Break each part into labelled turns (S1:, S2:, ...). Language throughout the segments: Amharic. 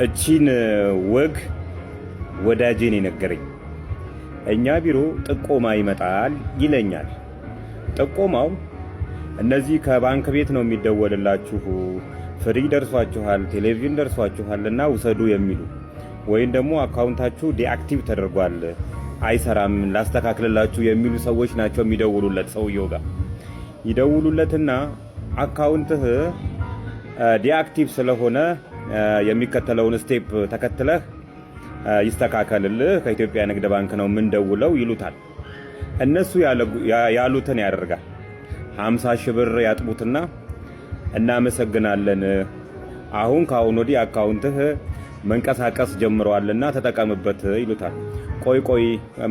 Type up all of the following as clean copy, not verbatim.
S1: እቺን ወግ ወዳጄን የነገረኝ። እኛ ቢሮ ጥቆማ ይመጣል ይለኛል። ጥቆማው እነዚህ ከባንክ ቤት ነው የሚደወልላችሁ፣ ፍሪ ደርሷችኋል፣ ቴሌቪዥን ደርሷችኋልና ውሰዱ የሚሉ ወይም ደግሞ አካውንታችሁ ዲአክቲቭ ተደርጓል አይሰራም ላስተካክልላችሁ የሚሉ ሰዎች ናቸው የሚደውሉለት። ሰውየው ጋር ይደውሉለትና አካውንትህ ዲአክቲቭ ስለሆነ የሚከተለውን ስቴፕ ተከትለህ ይስተካከልልህ ከኢትዮጵያ ንግድ ባንክ ነው የምንደውለው ይሉታል። እነሱ ያሉትን ያደርጋል። 50 ሺህ ብር ያጥቡትና እናመሰግናለን፣ አሁን ከአሁን ወዲህ አካውንትህ መንቀሳቀስ ጀምሯልና ተጠቀምበት ይሉታል። ቆይ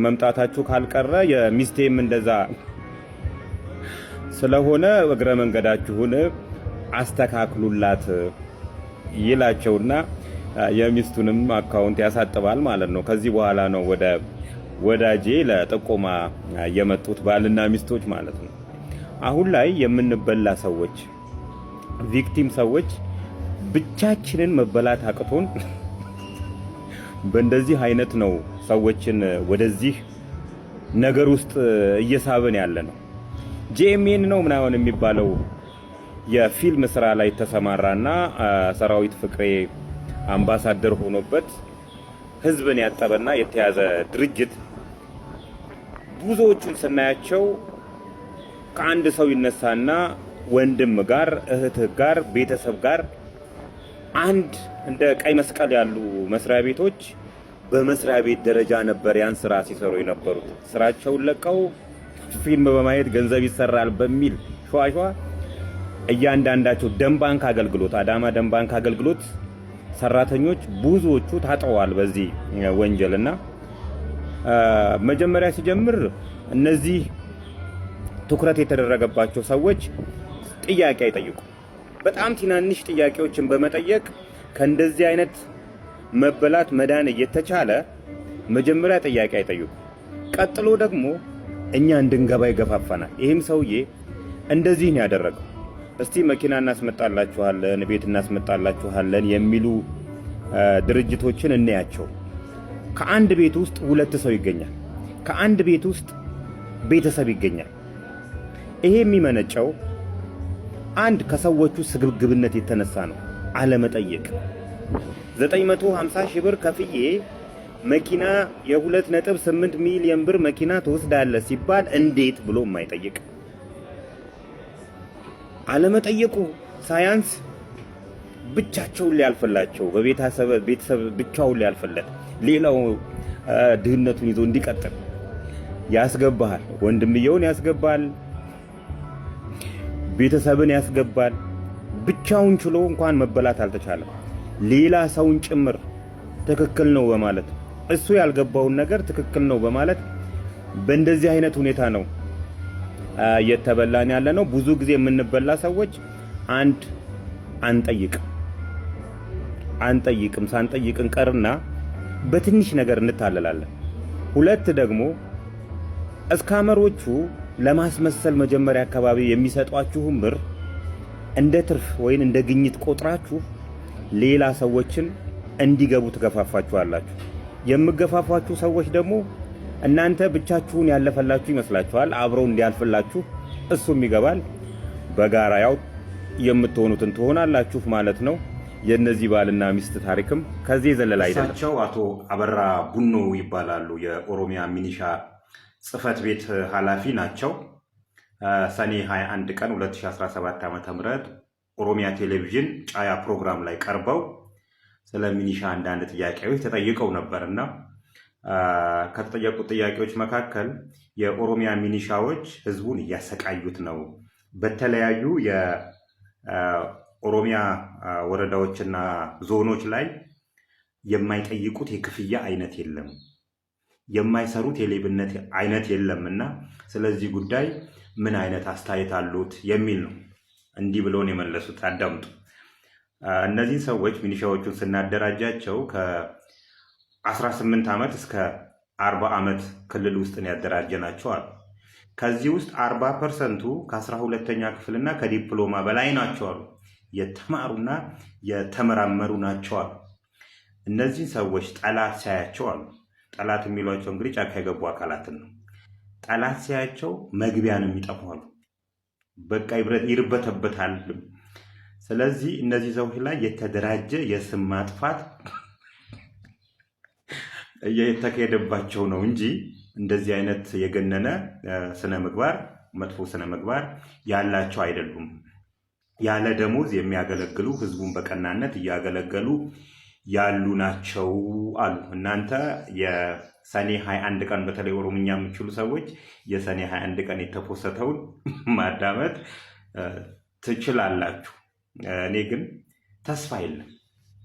S1: መምጣታችሁ ካልቀረ የሚስቴም እንደዛ ስለሆነ እግረ መንገዳችሁን አስተካክሉላት ይላቸውና የሚስቱንም አካውንት ያሳጥባል ማለት ነው። ከዚህ በኋላ ነው ወደ ወዳጄ ለጥቆማ የመጡት ባልና ሚስቶች ማለት ነው። አሁን ላይ የምንበላ ሰዎች፣ ቪክቲም ሰዎች ብቻችንን መበላት አቅቶን በእንደዚህ አይነት ነው ሰዎችን ወደዚህ ነገር ውስጥ እየሳብን ያለ ነው። ጄኤምኤን ነው ምናምን የሚባለው የፊልም ስራ ላይ ተሰማራና ሰራዊት ፍቅሬ አምባሳደር ሆኖበት ህዝብን ያጠበና የተያዘ ድርጅት ብዙዎቹን ስናያቸው ከአንድ ሰው ይነሳና ወንድም ጋር፣ እህት ጋር፣ ቤተሰብ ጋር አንድ እንደ ቀይ መስቀል ያሉ መስሪያ ቤቶች በመስሪያ ቤት ደረጃ ነበር ያን ስራ ሲሰሩ የነበሩት። ስራቸውን ለቀው ፊልም በማየት ገንዘብ ይሰራል በሚል ሸዋሸዋ እያንዳንዳቸው ደም ባንክ አገልግሎት፣ አዳማ ደም ባንክ አገልግሎት ሰራተኞች ብዙዎቹ ታጠዋል በዚህ ወንጀልና መጀመሪያ ሲጀምር እነዚህ ትኩረት የተደረገባቸው ሰዎች ጥያቄ አይጠይቁ። በጣም ትናንሽ ጥያቄዎችን በመጠየቅ ከእንደዚህ አይነት መበላት መዳን እየተቻለ መጀመሪያ ጥያቄ አይጠይቁ። ቀጥሎ ደግሞ እኛ እንድንገባ ይገፋፋናል። ይህም ሰውዬ እንደዚህ ነው ያደረገው። እስቲ መኪና እናስመጣላችኋለን፣ ቤት እናስመጣላችኋለን የሚሉ ድርጅቶችን እናያቸው። ከአንድ ቤት ውስጥ 2 ሰው ይገኛል። ከአንድ ቤት ውስጥ ቤተሰብ ይገኛል። ይሄ የሚመነጨው አንድ ከሰዎቹ ስግብግብነት የተነሳ ነው። አለመጠየቅ። 950 ሺህ ብር ከፍዬ መኪና የ2.8 ሚሊዮን ብር መኪና ትወስዳለህ ሲባል እንዴት ብሎ የማይጠይቅ አለመጠየቁ ሳያንስ ብቻቸውን ሊያልፈላቸው በቤተሰብ ብቻውን ሊያልፈለት ሌላው ድህነቱን ይዞ እንዲቀጥል ያስገባል። ወንድምየውን ያስገባል፣ ቤተሰብን ያስገባል። ብቻውን ችሎ እንኳን መበላት አልተቻለም። ሌላ ሰውን ጭምር ትክክል ነው በማለት እሱ ያልገባውን ነገር ትክክል ነው በማለት በእንደዚህ አይነት ሁኔታ ነው እየተበላን ያለ ነው። ብዙ ጊዜ የምንበላ ሰዎች አንድ አንጠይቅም፣ ሳንጠይቅ እንቀርና በትንሽ ነገር እንታለላለን። 2 ደግሞ እስካመሮቹ ለማስመሰል መጀመሪያ አካባቢ የሚሰጧችሁን ብር እንደ ትርፍ ወይም እንደ ግኝት ቆጥራችሁ ሌላ ሰዎችን እንዲገቡ ትገፋፋችኋላችሁ። የምገፋፋችሁ ሰዎች ደግሞ እናንተ ብቻችሁን ያለፈላችሁ ይመስላችኋል። አብረው እንዲያልፍላችሁ እሱም ይገባል። በጋራ ያው የምትሆኑትን ትሆናላችሁ ማለት ነው። የነዚህ ባልና ሚስት ታሪክም ከዚህ ዘለላ አይደለም። እሳቸው አቶ አበራ ቡኖ ይባላሉ። የኦሮሚያ ሚኒሻ ጽህፈት ቤት ኃላፊ ናቸው። ሰኔ 21 ቀን 2017 ዓ.ም ኦሮሚያ ቴሌቪዥን ጫያ ፕሮግራም ላይ ቀርበው ስለ ሚኒሻ አንዳንድ ጥያቄዎች ተጠይቀው ነበርና ከተጠየቁት ጥያቄዎች መካከል የኦሮሚያ ሚኒሻዎች ህዝቡን እያሰቃዩት ነው፣ በተለያዩ የኦሮሚያ ወረዳዎችና ዞኖች ላይ የማይጠይቁት የክፍያ አይነት የለም፣ የማይሰሩት የሌብነት አይነት የለምና ስለዚህ ጉዳይ ምን አይነት አስተያየት አሉት የሚል ነው። እንዲህ ብለውን የመለሱት አዳምጡ። እነዚህ ሰዎች ሚኒሻዎቹን ስናደራጃቸው ከ18 ዓመት እስከ 40 ዓመት ክልል ውስጥ ነው ያደራጀናቸው አሉ። ከዚህ ውስጥ 40% ከ12ኛ ክፍልና ከዲፕሎማ በላይ ናቸው አሉ። የተማሩና የተመራመሩ ናቸው አሉ። እነዚህ ሰዎች ጠላት ሲያያቸው አሉ። ጠላት የሚሏቸው እንግዲህ ጫካ የገቡ አካላትን ነው። ጠላት ሲያያቸው መግቢያ ነው የሚጠፋሉ። በቃ ይርበተበታል። ስለዚህ እነዚህ ሰዎች ላይ የተደራጀ የስም ማጥፋት እየተካሄደባቸው ነው እንጂ እንደዚህ አይነት የገነነ ስነ ምግባር መጥፎ ስነ ምግባር ያላቸው አይደሉም። ያለ ደሞዝ የሚያገለግሉ ህዝቡን በቀናነት እያገለገሉ ያሉ ናቸው አሉ። እናንተ የሰኔ 21 ቀን በተለይ ኦሮምኛ የምትችሉ ሰዎች የሰኔ 21 ቀን የተፖሰተውን ማዳመጥ ትችላላችሁ። እኔ ግን ተስፋ የለም።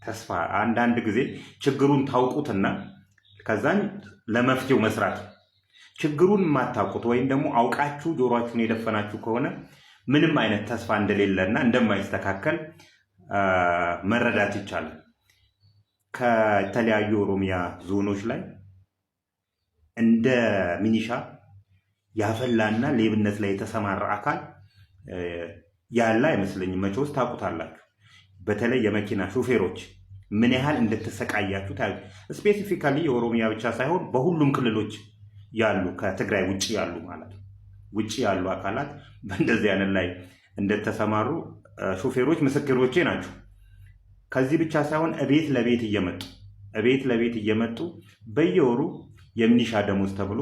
S1: ተስፋ አንዳንድ ጊዜ ችግሩን ታውቁትና ከዛን ለመፍትሄው መስራት። ችግሩን የማታውቁት ወይም ደግሞ አውቃችሁ ጆሮአችሁን የደፈናችሁ ከሆነ ምንም አይነት ተስፋ እንደሌለና እንደማይስተካከል መረዳት ይቻላል። ከተለያዩ ኦሮሚያ ዞኖች ላይ እንደ ሚኒሻ ያፈላና ሌብነት ላይ የተሰማራ አካል ያለ አይመስለኝም። መቼ ውስጥ ታውቁታላችሁ። በተለይ የመኪና ሹፌሮች ምን ያህል እንደተሰቃያችሁ ታዩ። ስፔሲፊካሊ የኦሮሚያ ብቻ ሳይሆን በሁሉም ክልሎች ያሉ ከትግራይ ውጭ ያሉ ማለት ነው ውጭ ያሉ አካላት በእንደዚህ አይነት ላይ እንደተሰማሩ ሹፌሮች ምስክሮቼ ናቸው። ከዚህ ብቻ ሳይሆን እቤት ለቤት እየመጡ በየወሩ የሚኒሻ ደሞዝ ተብሎ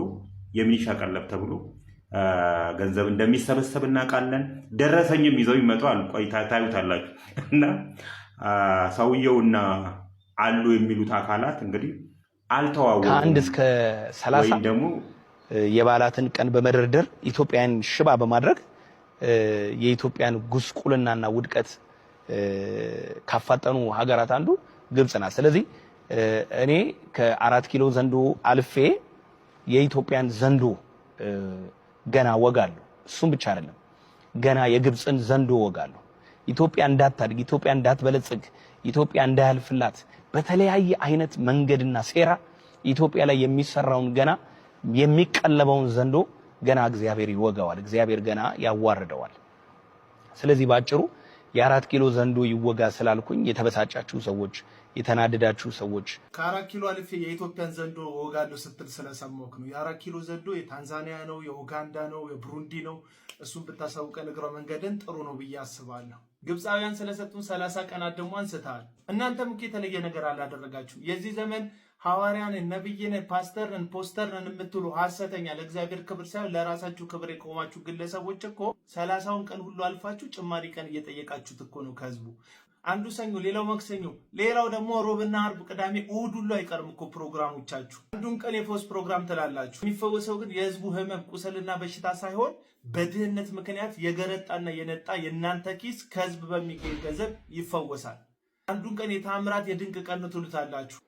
S1: የሚኒሻ ቀለብ ተብሎ ገንዘብ እንደሚሰበሰብ እናውቃለን። ደረሰኝም ይዘው ይመጡ አሉ። ቆይታ ታዩታላችሁ። እና ሰውየውና አሉ የሚሉት አካላት እንግዲህ አልተዋወቁም።
S2: ከ1 እስከ 30 ደግሞ የበዓላትን ቀን በመደርደር ኢትዮጵያን ሽባ በማድረግ የኢትዮጵያን ጉስቁልናና ውድቀት ካፋጠኑ ሀገራት አንዱ ግብጽ ናት። ስለዚህ እኔ ከ4 ኪሎ ዘንዶ አልፌ የኢትዮጵያን ዘንዶ ገና ወጋለሁ። እሱም ብቻ አይደለም፣ ገና የግብጽን ዘንዶ ወጋለሁ። ኢትዮጵያ እንዳታድግ፣ ኢትዮጵያ እንዳትበለጽግ፣ ኢትዮጵያ እንዳያልፍላት በተለያየ አይነት መንገድና ሴራ ኢትዮጵያ ላይ የሚሰራውን ገና የሚቀለበውን ዘንዶ ገና እግዚአብሔር ይወጋዋል። እግዚአብሔር ገና ያዋርደዋል። ስለዚህ ባጭሩ የ4 ኪሎ ዘንዶ ይወጋ ስላልኩኝ የተበሳጫችሁ ሰዎች፣ የተናደዳችሁ ሰዎች
S3: ከ4 ኪሎ አልፌ የኢትዮጵያን ዘንዶ ወጋለሁ ስትል ስለሰማሁህ ነው። የ4 ኪሎ ዘንዶ የታንዛኒያ ነው፣ የኡጋንዳ ነው፣ የብሩንዲ ነው። እሱን ብታሳውቀን እግረ መንገድን ጥሩ ነው ብዬ አስባለሁ። ግብፃውያን ስለሰጡን 30 ቀናት ደግሞ አንስተሃል። እናንተም እኮ የተለየ ነገር አላደረጋችሁ። የዚህ ዘመን ሐዋርያን፣ ነብይን፣ ፓስተርን፣ ፖስተርን የምትሉ ሐሰተኛ ለእግዚአብሔር ክብር ሳይሆን ለራሳችሁ ክብር የቆማችሁ ግለሰቦች እኮ 30ውን ቀን ሁሉ አልፋችሁ ጭማሪ ቀን እየጠየቃችሁት እኮ ነው ከህዝቡ። አንዱ ሰኞ፣ ሌላው ማክሰኞ፣ ሌላው ደግሞ ሮብና አርብ፣ ቅዳሜ፣ እሑድ ሁሉ አይቀርም እኮ ፕሮግራሞቻችሁ። አንዱን ቀን የፈውስ ፕሮግራም ትላላችሁ። የሚፈወሰው ግን የህዝቡ ህመም፣ ቁስልና በሽታ ሳይሆን በድህነት ምክንያት የገረጣና የነጣ የእናንተ ኪስ ከህዝብ በሚገኝ ገንዘብ ይፈወሳል። አንዱን ቀን የተአምራት የድንቅ ቀን ትሉታላችሁ።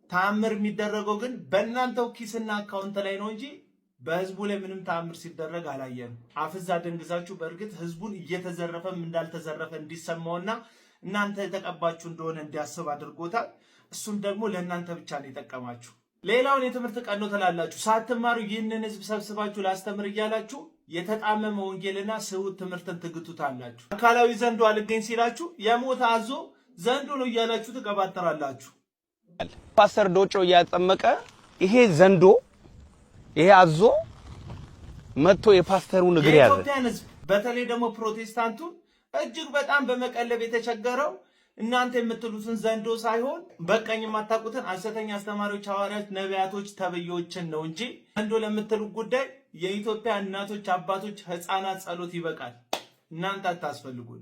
S3: ተአምር የሚደረገው ግን በእናንተው ኪስና አካውንት ላይ ነው እንጂ በህዝቡ ላይ ምንም ተአምር ሲደረግ አላየንም። አፍዛ ደንግዛችሁ በእርግጥ ህዝቡን እየተዘረፈም እንዳልተዘረፈ እንዲሰማውና እናንተ የተቀባችሁ እንደሆነ እንዲያስብ አድርጎታል። እሱም ደግሞ ለእናንተ ብቻ ነው የጠቀማችሁ። ሌላውን የትምህርት ቀን ነው ትላላችሁ። ሳትማሩ ይህንን ህዝብ ሰብስባችሁ ላስተምር እያላችሁ የተጣመመ ወንጌልና ስውት ትምህርትን ትግቱታላችሁ። አካላዊ ዘንዶ አልገኝ ሲላችሁ የሞተ አዞ ዘንዶ ነው እያላችሁ ትቀባጠራላችሁ።
S2: ፓስተር ዶጮ እያጠመቀ ይሄ ዘንዶ ይሄ አዞ መጥቶ የፓስተሩን እግር ያዘ።
S3: የኢትዮጵያን ህዝብ በተለይ ደግሞ ፕሮቴስታንቱን እጅግ በጣም በመቀለብ የተቸገረው እናንተ የምትሉትን ዘንዶ ሳይሆን በቀኝ የማታውቁትን ሐሰተኛ አስተማሪዎች፣ ሐዋርያት፣ ነቢያቶች ተብዮችን ነው እንጂ ዘንዶ ለምትሉ ጉዳይ የኢትዮጵያ እናቶች፣ አባቶች፣ ህፃናት ጸሎት ይበቃል። እናንተ አታስፈልጉን።